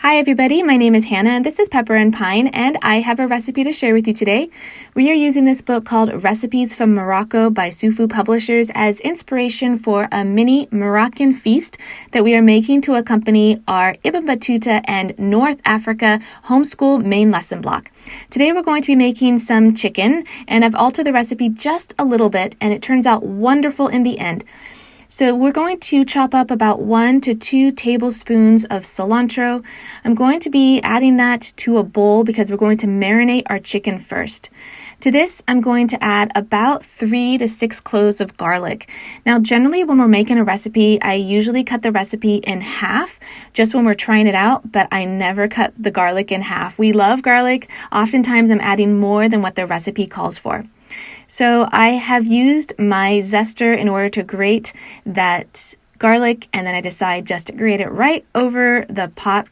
Hi everybody, my name is Hannah and this is Pepper and Pine, and I have a recipe to share with you today. We are using this book called Recipes from Morocco by Sufu Publishers as inspiration for a mini Moroccan feast that we are making to accompany our Ibn Battuta and North Africa homeschool main lesson block. Today we're going to be making some chicken, and I've altered the recipe just a little bit and it turns out wonderful in the end. So we're going to chop up about 1 to 2 tablespoons of cilantro. I'm going to be adding that to a bowl because we're going to marinate our chicken first. To this, I'm going to add about 3 to 6 cloves of garlic. Now, generally when we're making a recipe, I usually cut the recipe in half just when we're trying it out, but I never cut the garlic in half. We love garlic. Oftentimes I'm adding more than what the recipe calls for. So I have used my zester in order to grate that garlic, and then I decide just to grate it right over the pot.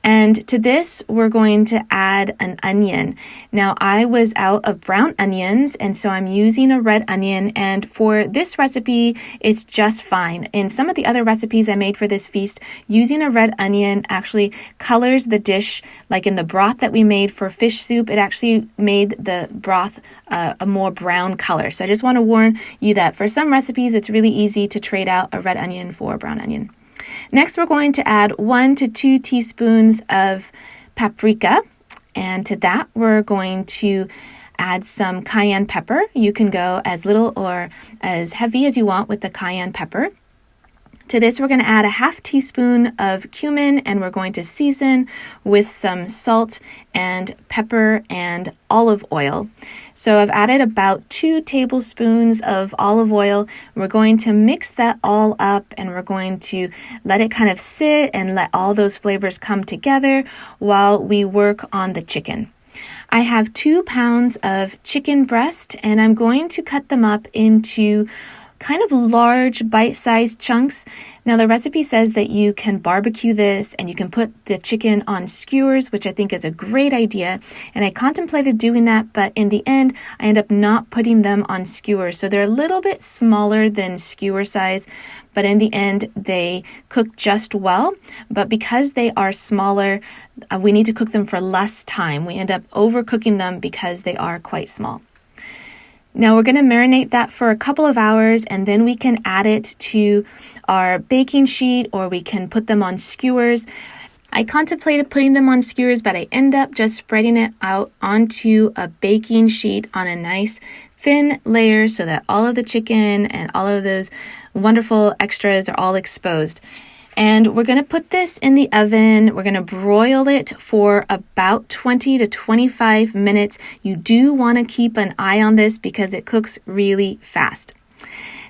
And to this, we're going to add an onion. Now, I was out of brown onions, and so I'm using a red onion, and for this recipe, it's just fine. In some of the other recipes I made for this feast, using a red onion actually colors the dish, like in the broth that we made for fish soup, it actually made the broth a more brown color. So I just want to warn you that for some recipes, it's really easy to trade out a red onion for a brown onion. Next, we're going to add 1 to 2 teaspoons of paprika, and to that, we're going to add some cayenne pepper. You can go as little or as heavy as you want with the cayenne pepper. To this, we're going to add a half teaspoon of cumin, and we're going to season with some salt and pepper and olive oil. So I've added about 2 tablespoons of olive oil. We're going to mix that all up, and we're going to let it kind of sit and let all those flavors come together while we work on the chicken. I have 2 pounds of chicken breast, and I'm going to cut them up into kind of large bite-sized chunks. Now the recipe says that you can barbecue this and you can put the chicken on skewers, which I think is a great idea. And I contemplated doing that, but in the end, I end up not putting them on skewers. So they're a little bit smaller than skewer size, but in the end, they cook just well. But because they are smaller, we need to cook them for less time. We end up overcooking them because they are quite small. Now we're going to marinate that for a couple of hours, and then we can add it to our baking sheet, or we can put them on skewers. I contemplated putting them on skewers, but I end up just spreading it out onto a baking sheet on a nice thin layer so that all of the chicken and all of those wonderful extras are all exposed. And we're going to put this in the oven. We're going to broil it for about 20 to 25 minutes. You do want to keep an eye on this because it cooks really fast.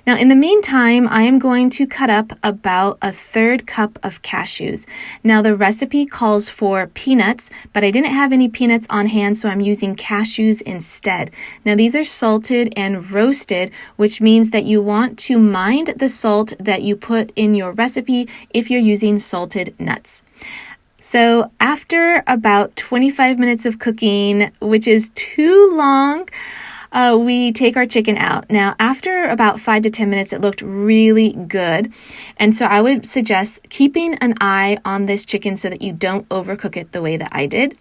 Now, in the meantime, I am going to cut up about a 1/3 cup of cashews. Now, the recipe calls for peanuts, but I didn't have any peanuts on hand, so I'm using cashews instead. Now, these are salted and roasted, which means that you want to mind the salt that you put in your recipe if you're using salted nuts. So after about 25 minutes of cooking, which is too long, we take our chicken out. Now, after about 5 to 10 minutes, it looked really good. And so I would suggest keeping an eye on this chicken so that you don't overcook it the way that I did.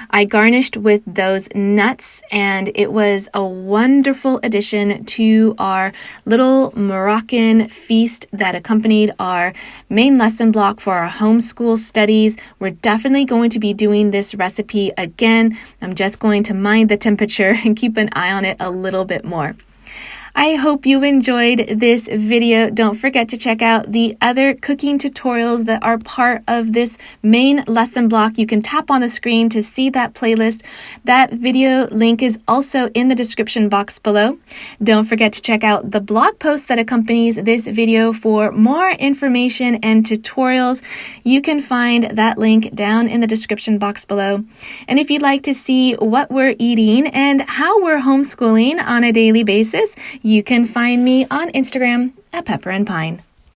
I garnished with those nuts, and it was a wonderful addition to our little Moroccan feast that accompanied our main lesson block for our homeschool studies. We're definitely going to be doing this recipe again. I'm just going to mind the temperature and keep an eye on it a little bit more. I hope you enjoyed this video. Don't forget to check out the other cooking tutorials that are part of this main lesson block. You can tap on the screen to see that playlist. That video link is also in the description box below. Don't forget to check out the blog post that accompanies this video for more information and tutorials. You can find that link down in the description box below. And if you'd like to see what we're eating and how we're homeschooling on a daily basis, you can find me on Instagram at Pepper and Pine.